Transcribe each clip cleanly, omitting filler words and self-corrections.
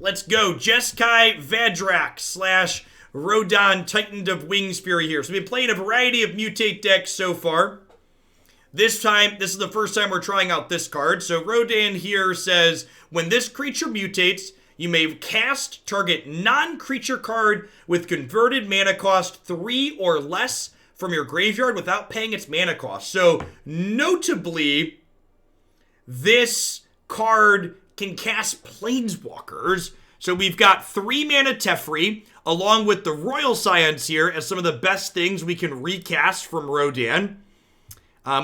Let's go. Jeskai Vadrok slash Rodon Titan of Wings Fury here. So we've been playing a variety of mutate decks so far. This is the first time we're trying out this card. So Rodon here says, when this creature mutates, you may cast target non-creature card with converted mana cost 3 or less from your graveyard without paying its mana cost. So notably, this card can cast Planeswalkers. So we've got 3 mana Teferi, along with the Royal Scions here as some of the best things we can recast from Rodon.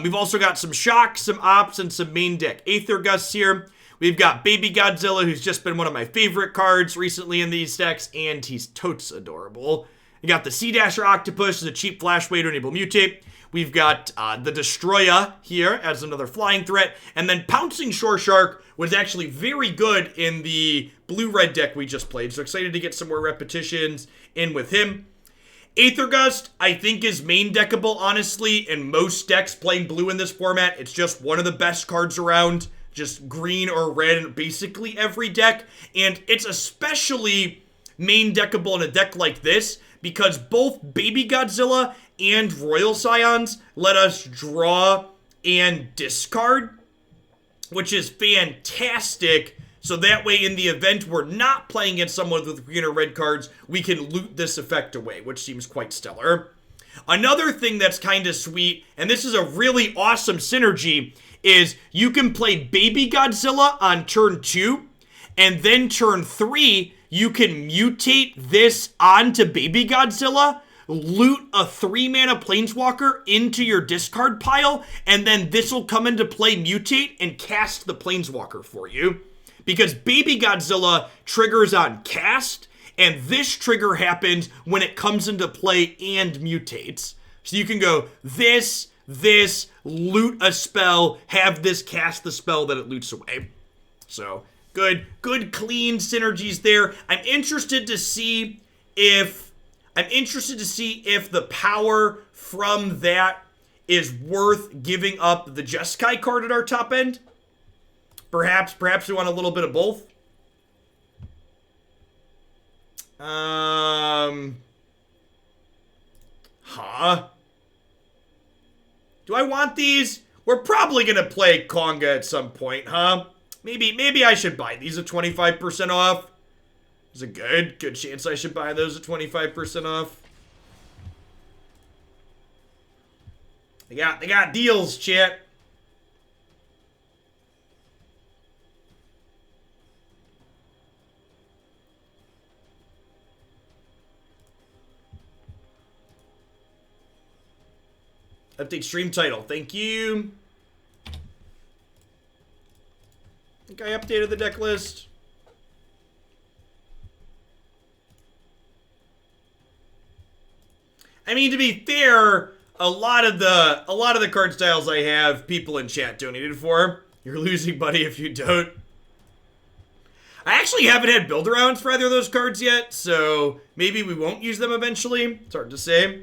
We've also got some shocks, some ops, and some main deck Aether Gust here. We've got Baby Godzilla, who's just been one of my favorite cards recently in these decks, and he's totes adorable. We got the Sea-Dasher Octopus as a cheap flash way to enable mutate. We've got the Destroya here as another flying threat. And then Pouncing Shoreshark was actually very good in the blue-red deck we just played. So excited to get some more repetitions in with him. Aether Gust, I think, is main deckable, honestly, in most decks playing blue in this format. It's just one of the best cards around. Just green or red in basically every deck. And it's especially main deckable in a deck like this because both Baby Godzilla and Royal Scions let us draw and discard, which is fantastic. So that way, in the event we're not playing against someone with green or red cards, we can loot this effect away, which seems quite stellar. Another thing that's kind of sweet, and this is a really awesome synergy, is you can play Baby Godzilla on turn 2, and then turn 3, you can mutate this onto Baby Godzilla, loot a 3-mana Planeswalker into your discard pile, and then this will come into play, mutate, and cast the Planeswalker for you. Because Baby Godzilla triggers on cast, and this trigger happens when it comes into play and mutates. So you can go this, loot a spell, have this cast the spell that it loots away. So good clean synergies there. I'm interested to see if the power from that is worth giving up the Jeskai card at our top end. Perhaps we want a little bit of both. Do I want these? We're probably gonna play Konga at some point, huh? Maybe I should buy these at 25% off. There's a good chance I should buy those at 25% off. They got deals, chat. Update stream title. Thank you. I think I updated the deck list. I mean, to be fair, a lot of the card styles I have, people in chat donated for. You're losing, buddy, if you don't. I actually haven't had build-arounds for either of those cards yet, so maybe we won't use them eventually. It's hard to say.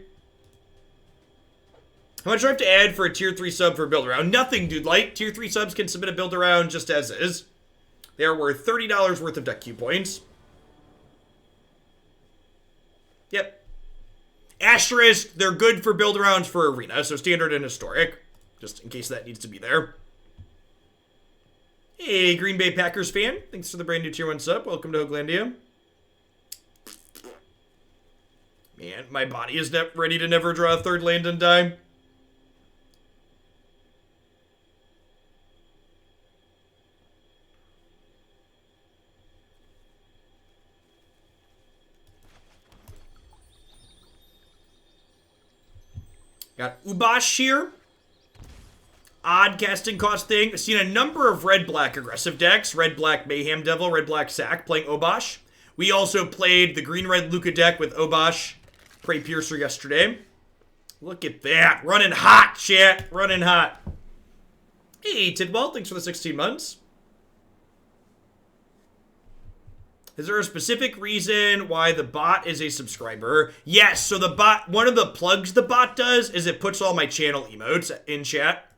How much do I have to add for a tier 3 sub for a build-around? Nothing, dude. Like, tier 3 subs can submit a build-around just as is. They are worth $30 worth of deck queue points. Yep. Asterisk, they're good for build-arounds for Arena, so standard and historic. Just in case that needs to be there. Hey, Green Bay Packers fan. Thanks for the brand new tier 1 sub. Welcome to Hoaglandia. Man, my body is ready to never draw a third land and die. Got Ubash here. Odd casting cost thing. I've seen a number of red-black aggressive decks. Red-black Mayhem Devil, red-black Sack playing Obash. We also played the green-red Luca deck with Obash, Prey Piercer yesterday. Look at that. Running hot, chat. Running hot. Hey, Tidwell. Thanks for the 16 months. Is there a specific reason why the bot is a subscriber? Yes, so the bot, one of the plugs the bot does is it puts all my channel emotes in chat.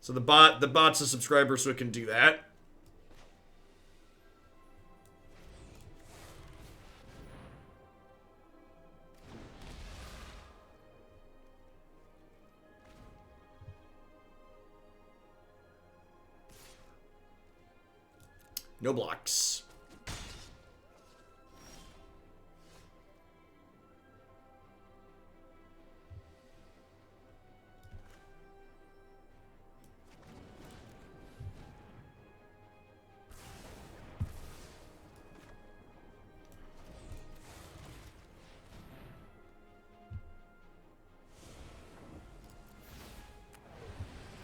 So the bot's a subscriber, so it can do that. No blocks.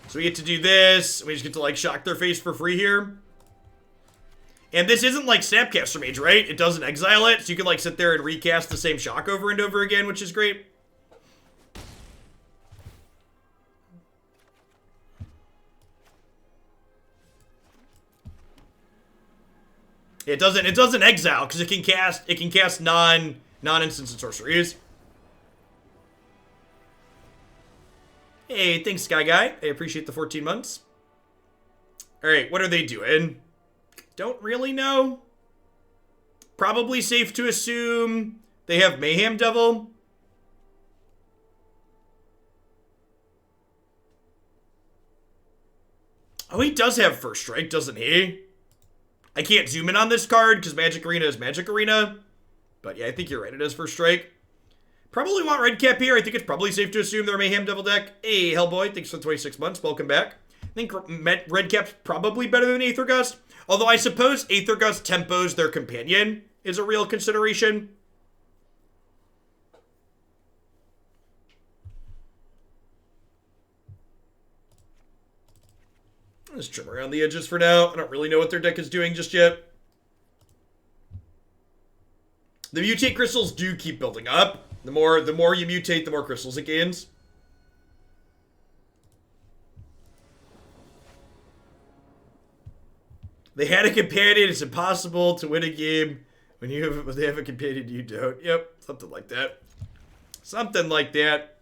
So we get to do this. We just get to, like, shock their face for free here. And this isn't like Snapcaster Mage, right? It doesn't exile it, so you can, like, sit there and recast the same shock over and over again, which is great. It doesn't exile, because it can cast non-instant sorceries. Hey, thanks, Sky Guy. I appreciate the 14 months. Alright, what are they doing? Don't really know. Probably safe to assume they have Mayhem Devil. Oh, he does have First Strike, doesn't he? I can't zoom in on this card because Magic Arena is Magic Arena. But yeah, I think you're right. It is First Strike. Probably want Redcap here. I think it's probably safe to assume they're Mayhem Devil deck. Hey, Hellboy, thanks for the 26 months. Welcome back. I think Redcap's probably better than Aether Gust. Although I suppose Aether Gust tempos their companion is a real consideration. Let's trim around the edges for now. I don't really know what their deck is doing just yet. The mutate crystals do keep building up. The more you mutate, the more crystals it gains. They had a companion. It's impossible to win a game when they have a companion you don't. Yep, something like that. Something like that.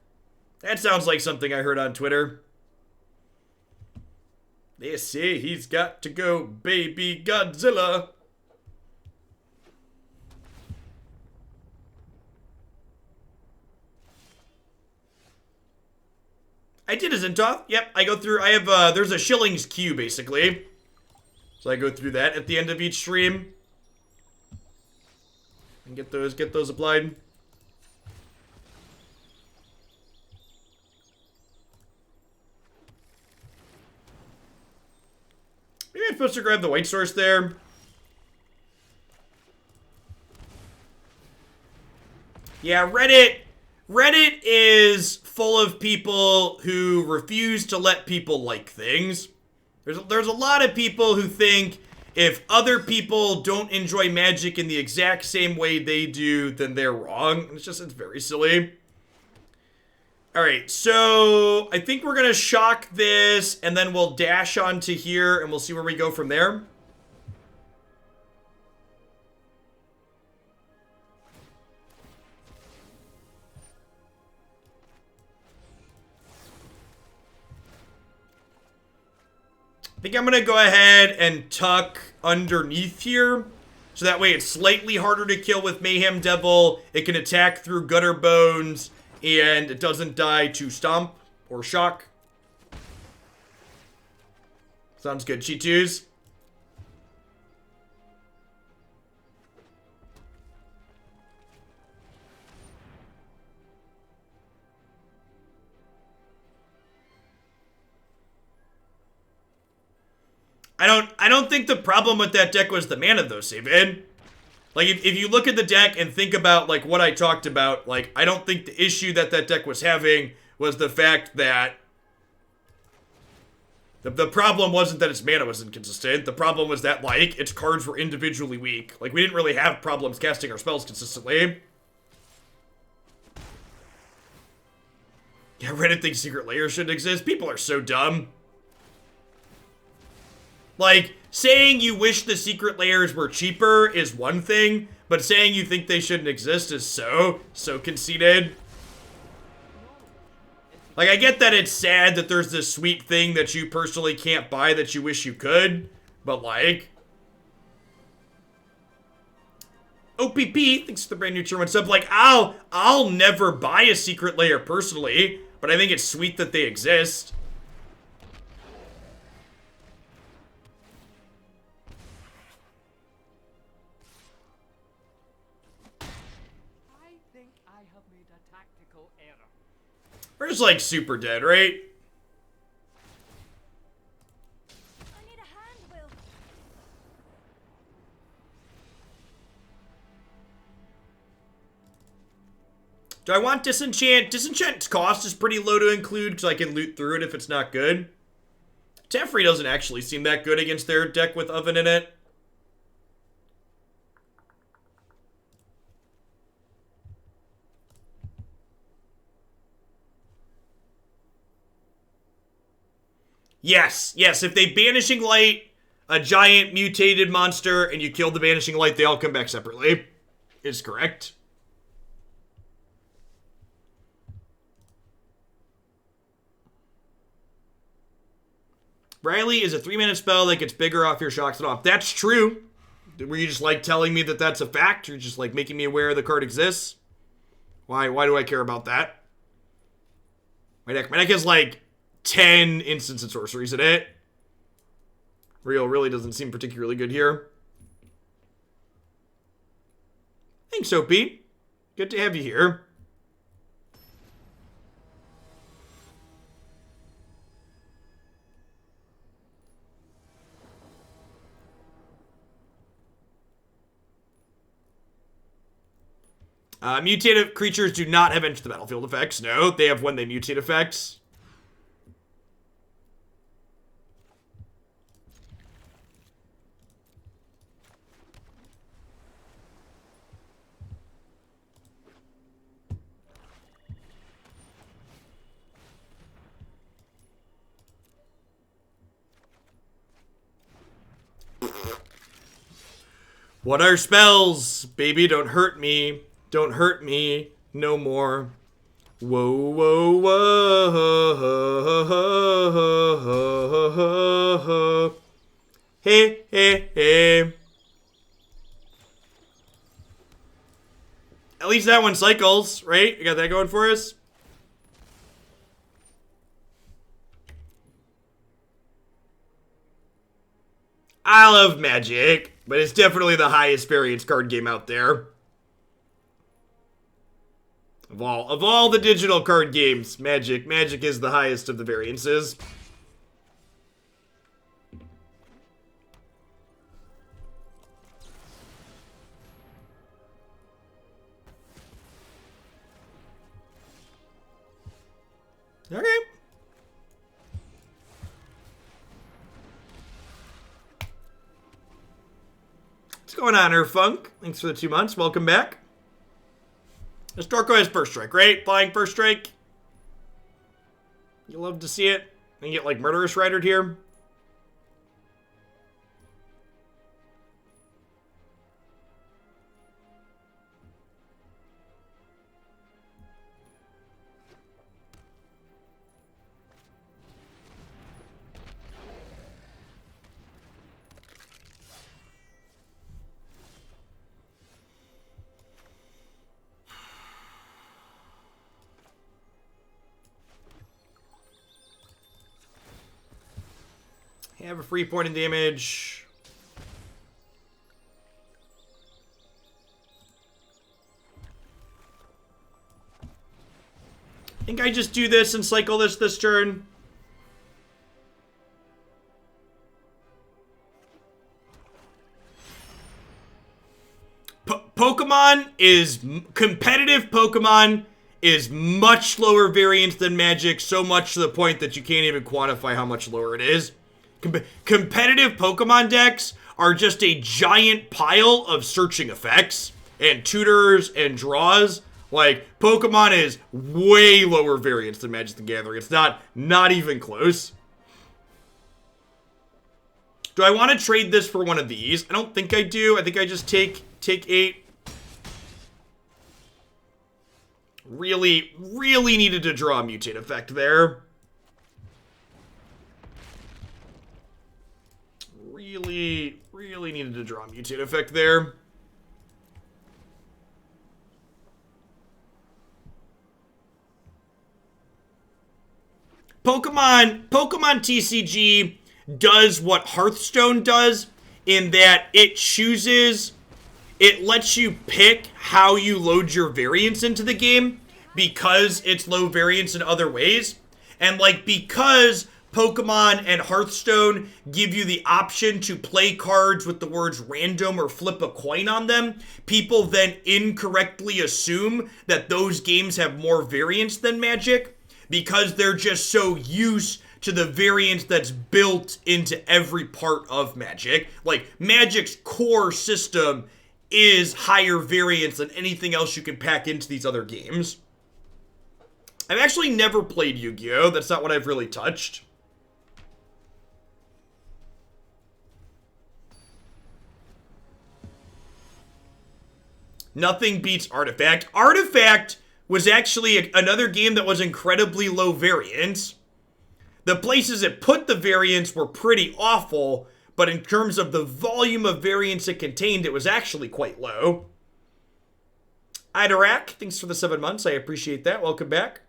That sounds like something I heard on Twitter. They say he's got to go, baby Godzilla. I did a Zentoth. Yep, I go through. I have, there's a Shillings queue, basically. So I go through that at the end of each stream. And get those applied. Maybe I'm supposed to grab the white source there. Yeah, Reddit is full of people who refuse to let people like things. There's a lot of people who think if other people don't enjoy Magic in the exact same way they do, then they're wrong. It's very silly. Alright, so I think we're gonna shock this, and then we'll dash onto here, and we'll see where we go from there. I think I'm gonna go ahead and tuck underneath here. So that way it's slightly harder to kill with Mayhem Devil. It can attack through Gutter Bones, and it doesn't die to Stomp or Shock. Sounds good, Cheetos. I don't think the problem with that deck was the mana though, Saban. Like, if you look at the deck and think about, like, what I talked about, like, I don't think the issue that deck was having was the fact that the problem wasn't that its mana was inconsistent. The problem was that, like, its cards were individually weak. Like, we didn't really have problems casting our spells consistently. Yeah, Reddit thinks Secret Layers shouldn't exist. People are so dumb. Like, saying you wish the Secret Layers were cheaper is one thing, but saying you think they shouldn't exist is so conceited. Like, I get that it's sad that there's this sweet thing that you personally can't buy that you wish you could, but like... OPP, thanks for the brand new tier 1 sub. Like, I'll never buy a Secret Layer personally, but I think it's sweet that they exist. We're just like super dead, right? Do I want Disenchant? Disenchant's cost is pretty low to include because I can loot through it if it's not good. Teferi doesn't actually seem that good against their deck with Oven in it. Yes, yes, if they Banishing Light a giant mutated monster and you kill the Banishing Light, they all come back separately. Is correct. Riley is a 3-mana spell that gets bigger off your shocks and off. That's true. Were you just like telling me that that's a fact? Or just like making me aware the card exists? Why do I care about that? My deck has like 10 instants and sorceries in it. Really doesn't seem particularly good here. Thanks, OP. Good to have you here. Mutative creatures do not have enter the battlefield effects. No, they have when they mutate effects. What are spells? Baby, don't hurt me. Don't hurt me no more. Whoa, whoa, whoa. Hey, hey, hey. At least that one cycles, right? You got that going for us? I love Magic, but it's definitely the highest variance card game out there. Of all the digital card games, Magic is the highest of the variances. Okay. What's going on, Earthfunk? Thanks for the 2 months. Welcome back. This Dorko has First Strike, right? Flying First Strike. You love to see it. And you get, like, Murderous Ridered here. Have a free point in damage. I think I just do this and cycle this turn. Competitive Pokemon is much lower variance than Magic, so much to the point that you can't even quantify how much lower it is. Competitive Pokemon decks are just a giant pile of searching effects and tutors and draws. Like, Pokemon is way lower variance than Magic the Gathering. It's not even close. Do I want to trade this for one of these? I don't think I do. I think I just take 8. Really needed to draw a mutate effect there. Really needed to draw a mutate effect there. Pokemon TCG does what Hearthstone does in that it lets you pick how you load your variance into the game. because it's low variance in other ways. And like, because Pokemon and Hearthstone give you the option to play cards with the words random or flip a coin on them, people then incorrectly assume that those games have more variance than Magic because they're just so used to the variance that's built into every part of Magic. Like, Magic's core system is higher variance than anything else you can pack into these other games. I've actually never played Yu-Gi-Oh! That's not what I've really touched. Nothing beats Artifact. Artifact was actually another game that was incredibly low variance. The places it put the variance were pretty awful, but in terms of the volume of variance it contained, it was actually quite low. Idarak, thanks for the 7 months. I appreciate that. Welcome back.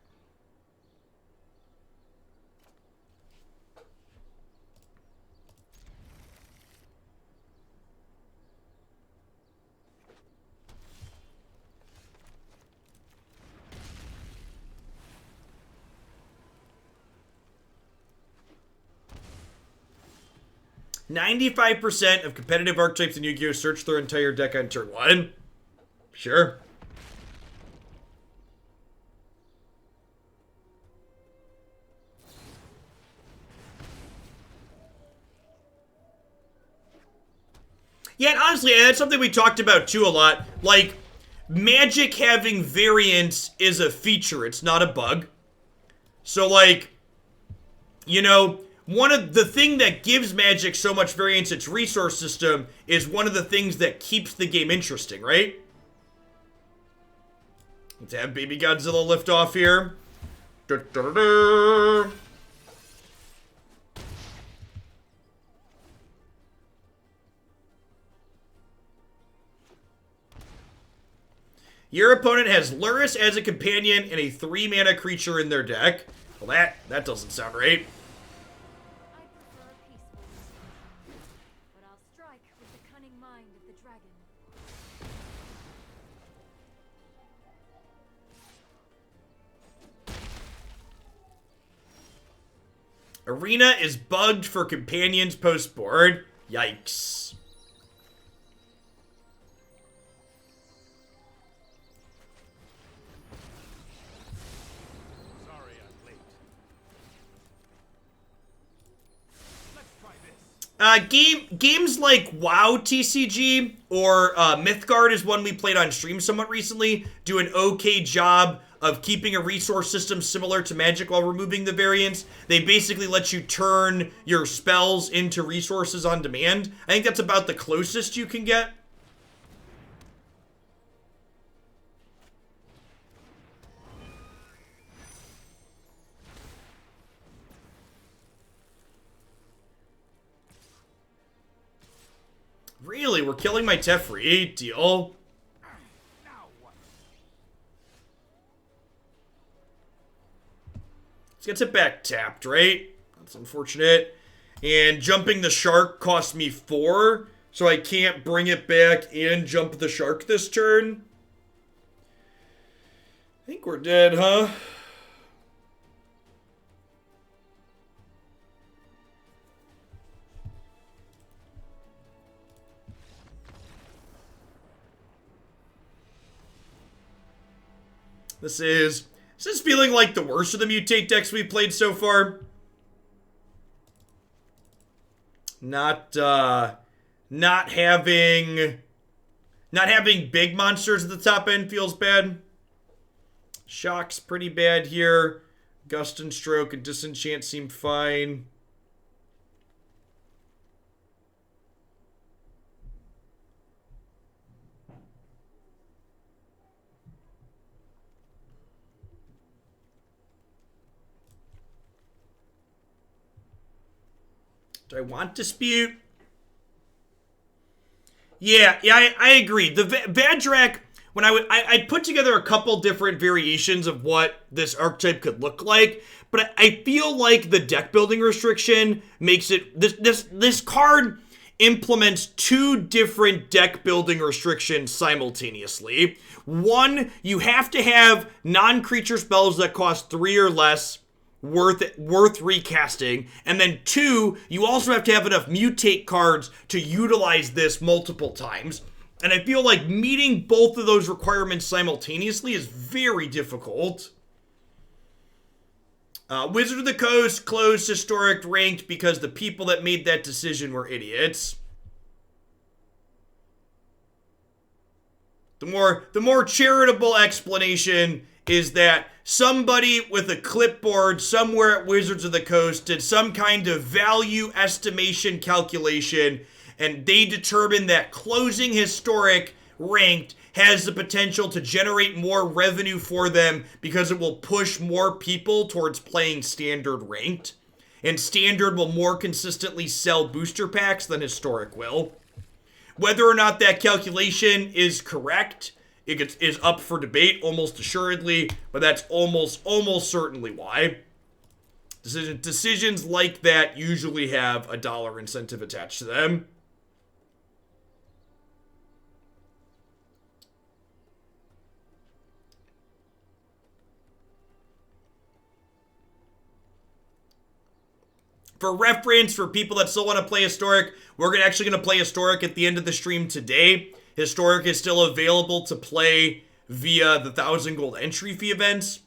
%95 of competitive archetypes in Yu-Gi-Oh! Search their entire deck on turn 1. Sure. Yeah, and honestly, that's something we talked about too a lot. Like, Magic having variance is a feature, it's not a bug. So, like, you know, one of the thing that gives Magic so much variance, its resource system, is one of the things that keeps the game interesting, right? Let's have Baby Godzilla lift off here. Da, da, da, da. Your opponent has Luris as a companion and a 3-mana creature in their deck. Well, that doesn't sound right. Arena is bugged for companions post-board. Yikes. Sorry I'm late. Let's try this. Games like WoW TCG or Mythgard is one we played on stream somewhat recently, do an okay job of keeping a resource system similar to Magic while removing the variance. They basically let you turn your spells into resources on demand. I think that's about the closest you can get. Really? We're killing my Teferi? Deal. Gets it back tapped, right? That's unfortunate. And jumping the shark cost me 4, so I can't bring it back and jump the shark this turn. I think we're dead, huh? This is feeling like the worst of the mutate decks we've played so far. Not having big monsters at the top end feels bad. Shock's pretty bad here. Gust and Stroke and Disenchant seem fine. Do I want Dispute? Yeah, I agree. The Vadrok, when I put together a couple different variations of what this archetype could look like, but I feel like the deck building restriction makes it, this card implements two different deck building restrictions simultaneously. One, you have to have non-creature spells that cost 3 or less worth recasting. And then 2, you also have to have enough mutate cards to utilize this multiple times. And I feel like meeting both of those requirements simultaneously is very difficult. Wizard of the Coast closed Historic Ranked because the people that made that decision were idiots. The more charitable explanation is that somebody with a clipboard somewhere at Wizards of the Coast did some kind of value estimation calculation, and they determined that closing Historic Ranked has the potential to generate more revenue for them because it will push more people towards playing Standard Ranked. And Standard will more consistently sell booster packs than Historic will. Whether or not that calculation is correct is up for debate, almost assuredly, but that's almost certainly why. Decisions like that usually have a dollar incentive attached to them. For reference, for people that still want to play Historic, we're actually going to play Historic at the end of the stream today. Historic is still available to play via the 1,000 gold entry fee events.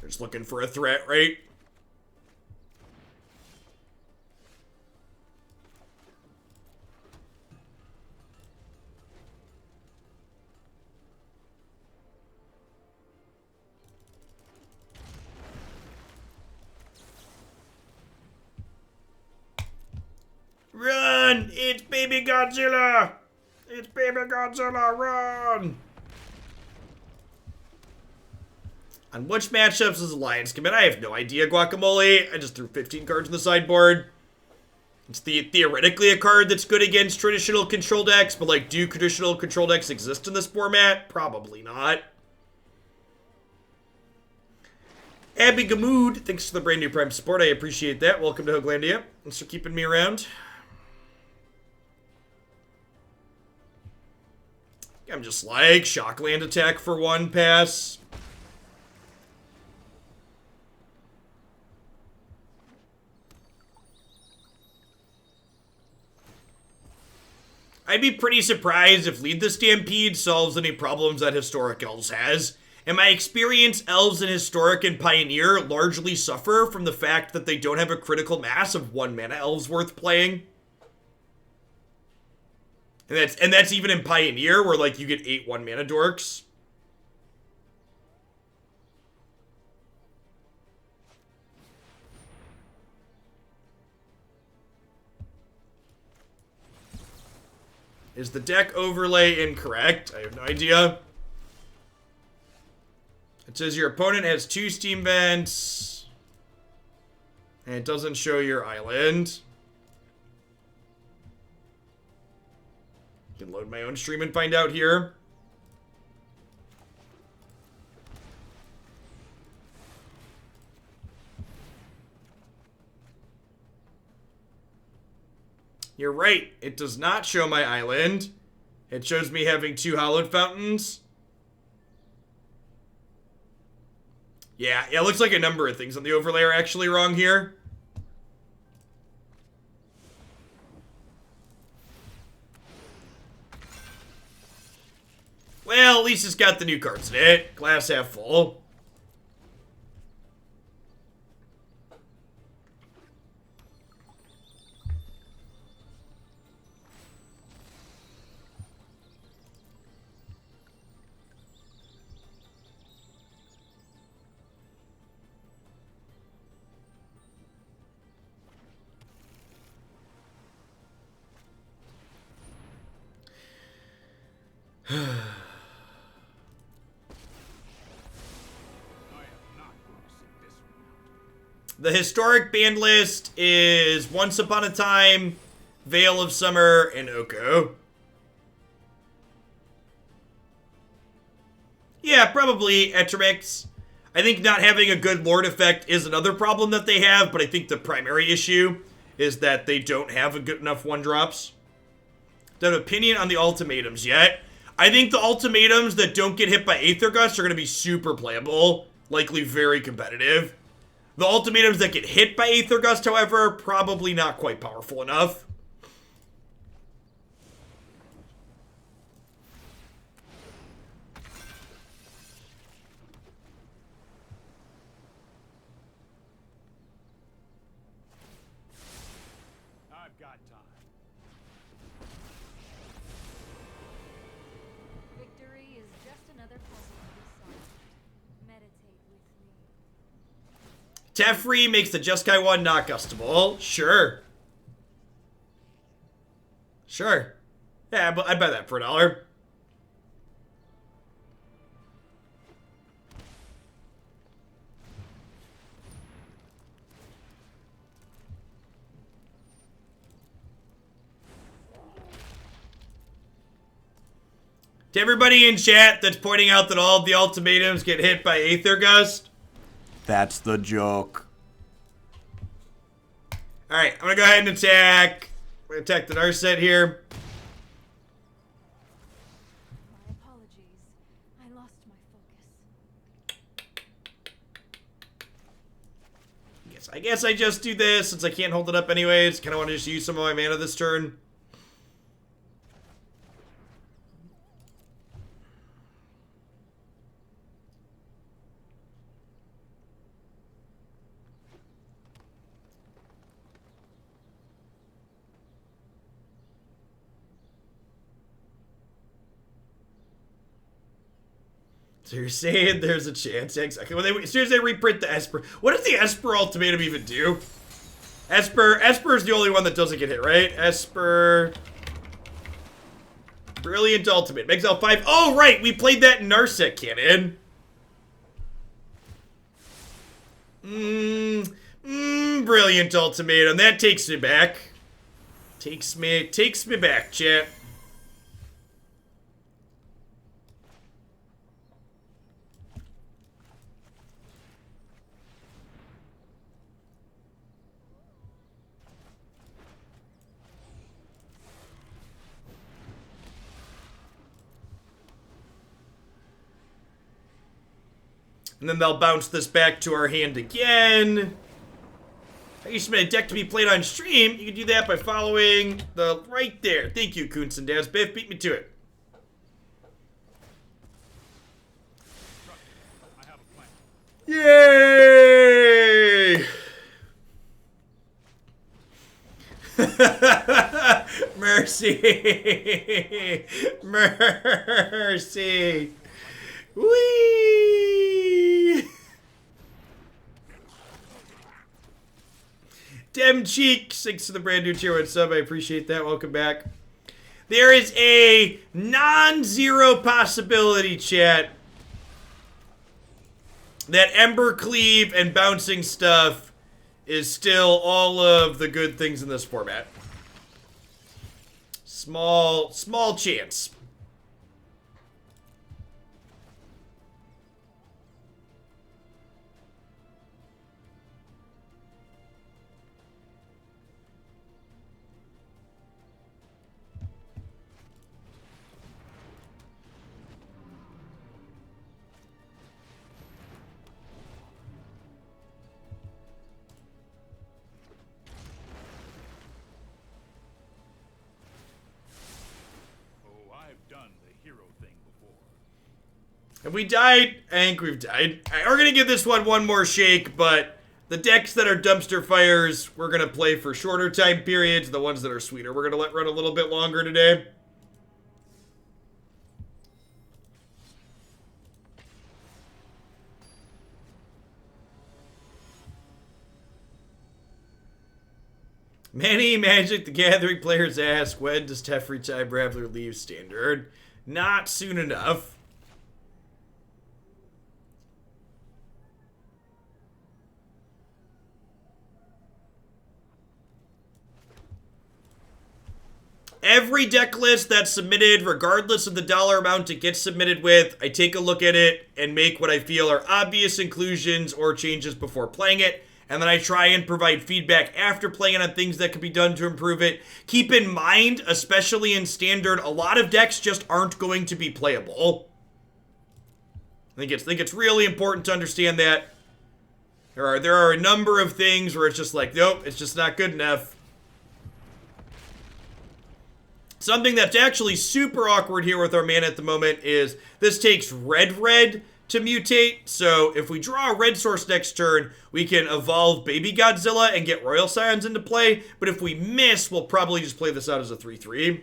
They're just looking for a threat, right? Run! It's Baby Godzilla! It's Baby Godzilla, run! On which matchups does Alliance commit? I have no idea, Guacamole. I just threw 15 cards in the sideboard. It's theoretically a card that's good against traditional control decks, but like, do traditional control decks exist in this format? Probably not. Abby Gamood, thanks for the brand new Prime support. I appreciate that. Welcome to Hoaglandia. Thanks for keeping me around. I'm just like, Shockland attack for 1 pass. I'd be pretty surprised if Lead the Stampede solves any problems that Historic Elves has. In my experience, Elves in Historic and Pioneer largely suffer from the fact that they don't have a critical mass of 1 mana Elves worth playing. And that's even in Pioneer, where like you get 8 1-mana dorks. Is the deck overlay incorrect? I have no idea. It says your opponent has 2 steam vents. And it doesn't show your island. I can load my own stream and find out here. You're right. It does not show my island. It shows me having 2 Hallowed Fountains. Yeah, it looks like a number of things on the overlay are actually wrong here. Well, at least it's got the new cards in it. Glass half full. The historic banned list is Once Upon a Time, Veil of Summer, and Oko. Yeah, probably Etremix. I think not having a good Lord effect is another problem that they have, but I think the primary issue is that they don't have a good enough 1-drops. Don't have an opinion on the ultimatums yet. I think the ultimatums that don't get hit by Aether Gust are going to be super playable, likely very competitive. The ultimatums that get hit by Aether Gust, however, probably not quite powerful enough. I've got time. Victory is just another puzzle to be solved. Meditate with me. Teferi makes the Jeskai one not gustable. Sure. Sure. Yeah, but I'd buy that for $1. To everybody in chat that's pointing out that all of the ultimatums get hit by Aether Gust, That's the joke. alright, I'm gonna go ahead and attack. I'm gonna attack the Narset here. My apologies. I lost my focus. I guess I just do this since I can't hold it up anyways. Kinda wanna just use some of my mana this turn. So you're saying there's a chance, exactly. As soon as they reprint the Esper, what does the Esper ultimatum even do? Esper's the only one that doesn't get hit, right? Esper, Brilliant Ultimate, exile 5. Oh right, we played that in Narset canon. Brilliant Ultimatum. That takes me back. Takes me back, chat. And then they'll bounce this back to our hand again. I used to make a deck to be played on stream. You can do that by following the right there. Thank you, Coons and Daz. Biff, beat me to it. I have a plan. Yay! Mercy. Mercy. Whee! Dem Cheek, 6 to the brand new tier 1 sub. I appreciate that. Welcome back. There is a non-zero possibility, chat, that Ember Cleave and bouncing stuff is still all of the good things in this format. Small chance. Have we died? I think we've died. Alright, we're gonna give this one more shake, but the decks that are dumpster fires, we're gonna play for shorter time periods. The ones that are sweeter, we're gonna let run a little bit longer today. Many Magic the Gathering players ask, when does Teferi Time Raveler leave Standard? Not soon enough. Every deck list that's submitted, regardless of the dollar amount it gets submitted with, I take a look at it and make what I feel are obvious inclusions or changes before playing it. And then I try and provide feedback after playing it on things that could be done to improve it. Keep in mind, especially in Standard, a lot of decks just aren't going to be playable. I think it's really important to understand that. There are a number of things where it's just like, nope, it's just not good enough. Something that's actually super awkward here with our mana at the moment is this takes red to mutate. So if we draw a red source next turn, we can evolve Baby Godzilla and get Royal Scions into play. But if we miss, we'll probably just play this out as a 3/3.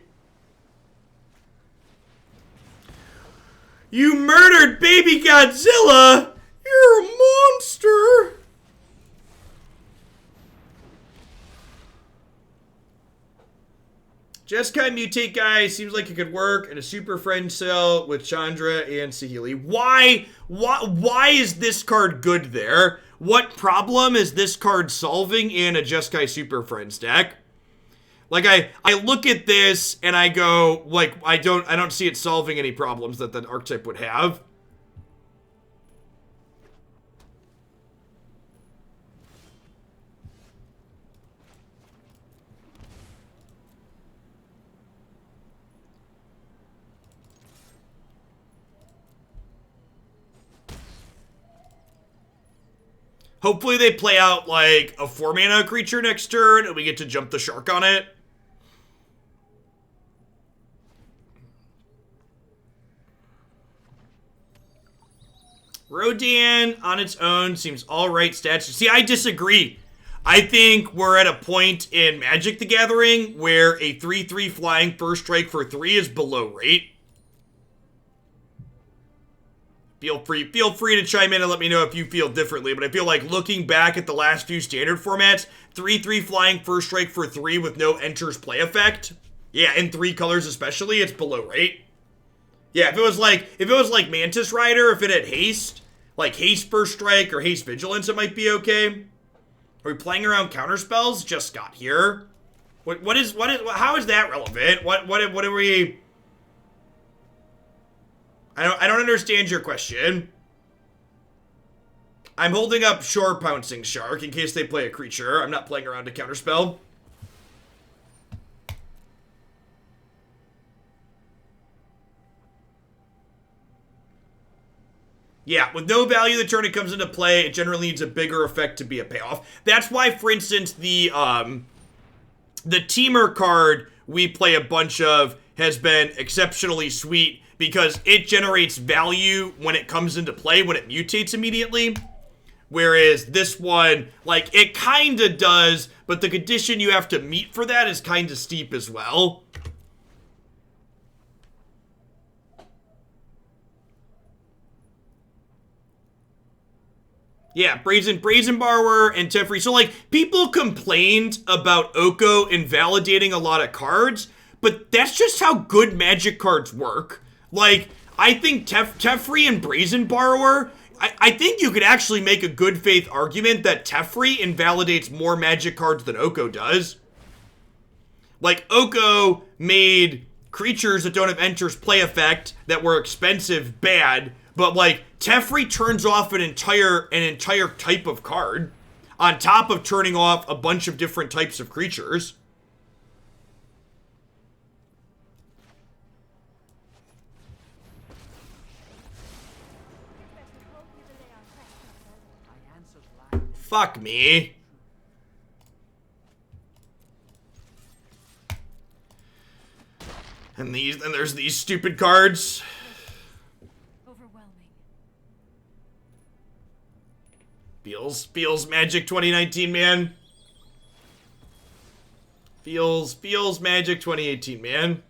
You murdered Baby Godzilla! You're a monster! Jeskai Mutate guy seems like it could work in a Super Friend cell with Chandra and Saheeli. Why is this card good there? What problem is this card solving in a Jeskai Super Friends deck? Like I look at this and I go, like, I don't see it solving any problems that the archetype would have. Hopefully they play out like a 4-mana creature next turn and we get to jump the shark on it. Rodon on its own seems alright stats. See, I disagree. I think we're at a point in Magic the Gathering where a 3/3 flying first strike for 3 is below rate. Feel free to chime in and let me know if you feel differently, but I feel like looking back at the last few Standard formats, 3/3 flying first strike for 3 with no enters play effect, yeah, in 3 colors especially, it's below rate. Yeah, if it was like Mantis Rider, if it had haste, like haste first strike or haste vigilance, it might be okay. Are we playing around counter spells? Just got here. How is that relevant? What are we? I don't understand your question. I'm holding up Shore Pouncing Shark in case they play a creature. I'm not playing around a counterspell. Yeah, with no value the turn it comes into play, it generally needs a bigger effect to be a payoff. That's why, for instance, the Teamer card we play a bunch of has been exceptionally sweet because it generates value when it comes into play, when it mutates immediately. Whereas this one, like, it kinda does, but the condition you have to meet for that is kinda steep as well. Yeah, Brazen Borrower and Teferi. So, like, people complained about Oko invalidating a lot of cards, but that's just how good Magic cards work. Like, I think Teferi and Brazen Borrower, I think you could actually make a good faith argument that Teferi invalidates more Magic cards than Oko does. Like, Oko made creatures that don't have enters play effect that were expensive bad, but like Teferi turns off an entire type of card on top of turning off a bunch of different types of creatures. Fuck me. And there's these stupid cards. Overwhelming. Feels Magic 2019, man. Feels Magic 2018, man.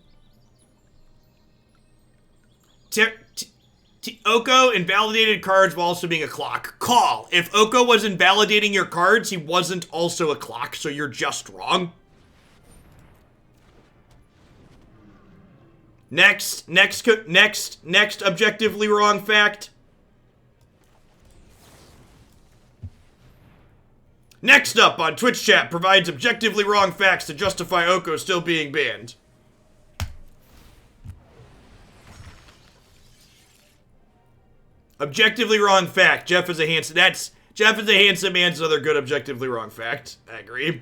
Oko invalidated cards while also being a clock. Call. If Oko was invalidating your cards, he wasn't also a clock, so you're just wrong. Next objectively wrong fact. Next up on Twitch chat provides objectively wrong facts to justify Oko still being banned. Objectively wrong fact. Jeff is a handsome man's another good objectively wrong fact. I agree.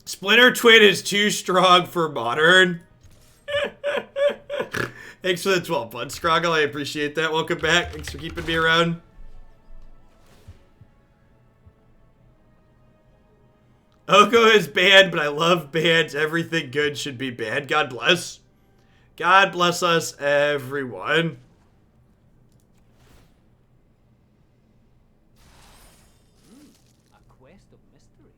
Splinter Twin is too strong for modern. Thanks for the 12 months, Scroggle. I appreciate that. Welcome back. Thanks for keeping me around. Oko is banned, but I love bans. Everything good should be banned. God bless. God bless us, everyone. A quest of mystery.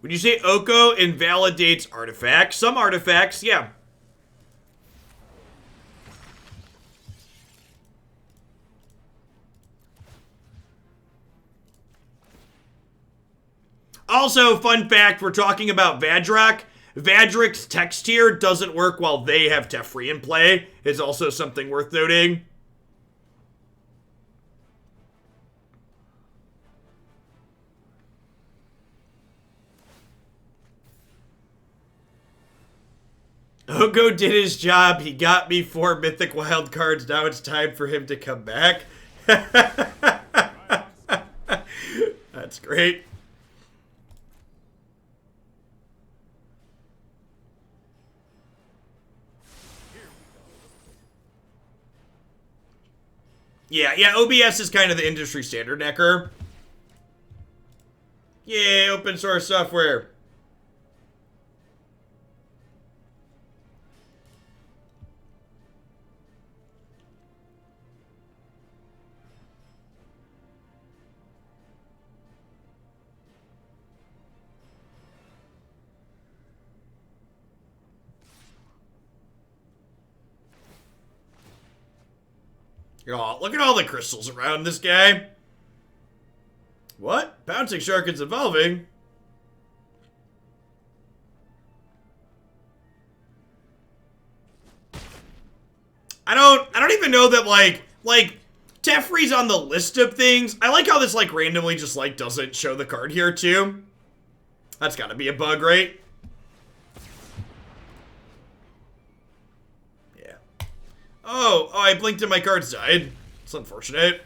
When you say Oko invalidates artifacts, some artifacts, yeah. Also, fun fact, we're talking about Vadrok. Vadrok's text tier doesn't work while they have Teferi in play. Is also something worth noting. Oko did his job. He got me 4 mythic wild cards. Now it's time for him to come back. That's great. Yeah, OBS is kind of the industry standard, Necker. Yeah, open source software. Oh, look at all the crystals around this guy. What? Pouncing Shoreshark is evolving? I don't even know that like Teferi's on the list of things. I like how this like randomly just like doesn't show the card here too. That's gotta be a bug, right? Oh, I blinked and my cards died. It's unfortunate.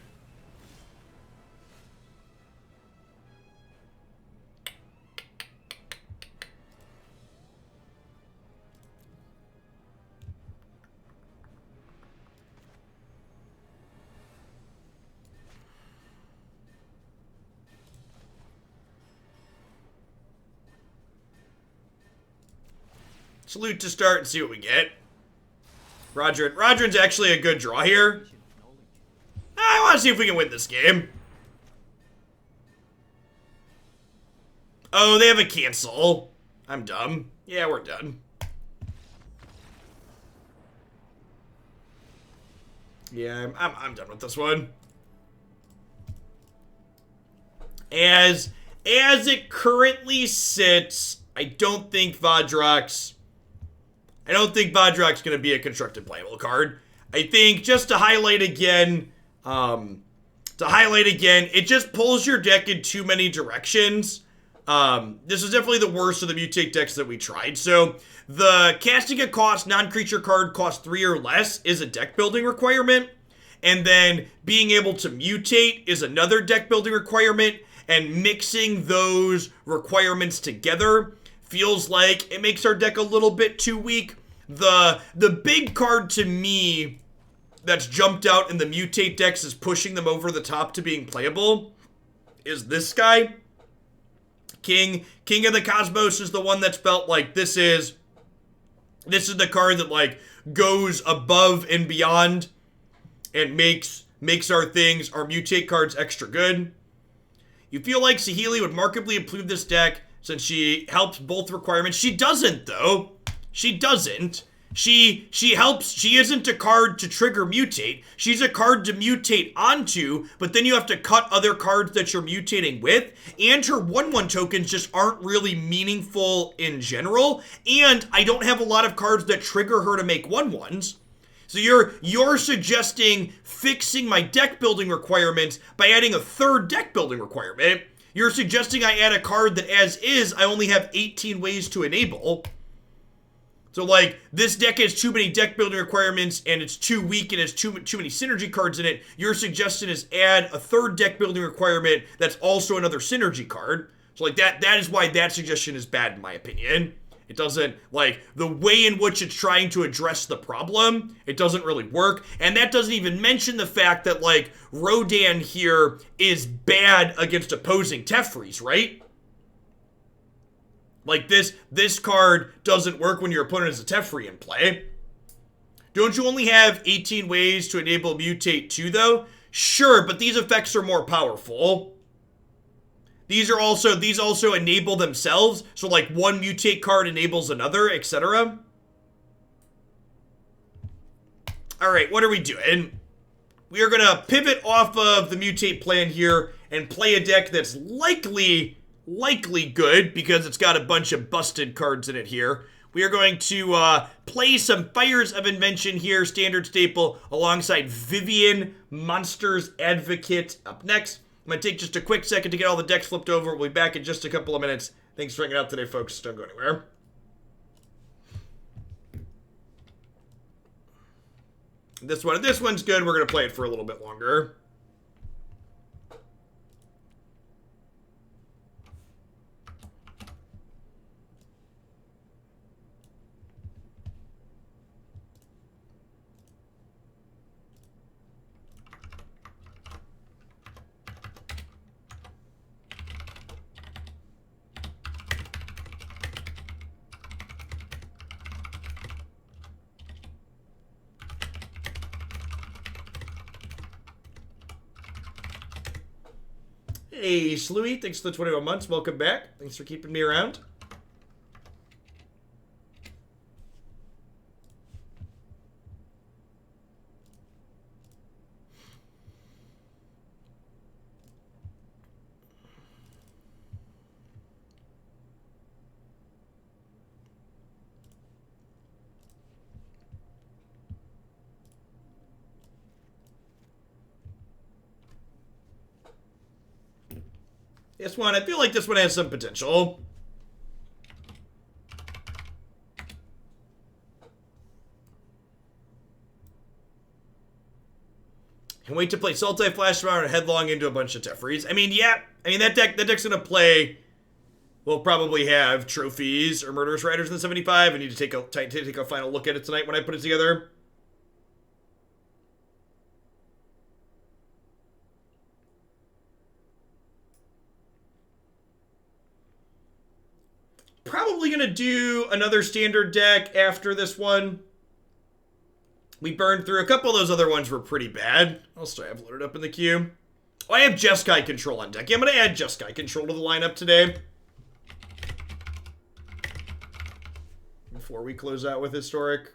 Salute to start and see what we get. Raugrin's actually a good draw here. I want to see if we can win this game. Oh, they have a cancel. I'm dumb. Yeah, we're done. Yeah, I'm done with this one. As it currently sits, I don't think Vadrok's going to be a constructed playable card. I think, just to highlight again, it just pulls your deck in too many directions. This is definitely the worst of the mutate decks that we tried. So, the casting a cost non-creature card cost 3 or less is a deck building requirement. And then being able to mutate is another deck building requirement. And mixing those requirements together feels like it makes our deck a little bit too weak. The big card to me that's jumped out in the mutate decks is pushing them over the top to being playable is this guy. King of the Cosmos is the one that's felt like this is the card that like goes above and beyond and makes our mutate cards extra good. You feel like Saheeli would markedly improve this deck since she helps both requirements. She doesn't, though. She doesn't. She helps. She isn't a card to trigger mutate. She's a card to mutate onto, but then you have to cut other cards that you're mutating with. And her 1/1 tokens just aren't really meaningful in general. And I don't have a lot of cards that trigger her to make 1/1s. So you're suggesting fixing my deck building requirements by adding a third deck building requirement. You're suggesting I add a card that as is, I only have 18 ways to enable. So like, this deck has too many deck building requirements and it's too weak and has too many synergy cards in it. Your suggestion is add a third deck building requirement that's also another synergy card. So like that is why that suggestion is bad in my opinion. It doesn't, like, the way in which it's trying to address the problem, it doesn't really work. And that doesn't even mention the fact that, like, Rodon here is bad against opposing Teferis, right? Like, this card doesn't work when your opponent has a Teferi in play. Don't you only have 18 ways to enable Mutate 2, though? Sure, but these effects are more powerful. These also enable themselves, so like one mutate card enables another, etc. Alright, what are we doing? We are gonna pivot off of the mutate plan here and play a deck that's likely good because it's got a bunch of busted cards in it here. We are going to play some Fires of Invention here, standard staple, alongside Vivian, Monsters Advocate up next. I'm going to take just a quick second to get all the decks flipped over. We'll be back in just a couple of minutes. Thanks for hanging out today, folks. Don't go anywhere. This one's good. We're going to play it for a little bit longer. Hey, Slooey, thanks for the 21 months. Welcome back. Thanks for keeping me around. This one, I feel like this one has some potential. Can't wait to play Sultai Flash around and headlong into a bunch of Teferis. I mean, yeah. I mean, that deck's gonna play. We'll probably have trophies or Murderous Riders in the 75. I need to take a final look at it tonight when I put it together. Probably gonna do another standard deck after this one. We burned through a couple of those other ones were pretty bad. I'll still have loaded up in the queue. Oh, I have Jeskai Control on deck. Yeah, I'm gonna add Jeskai Control to the lineup today. Before we close out with Historic.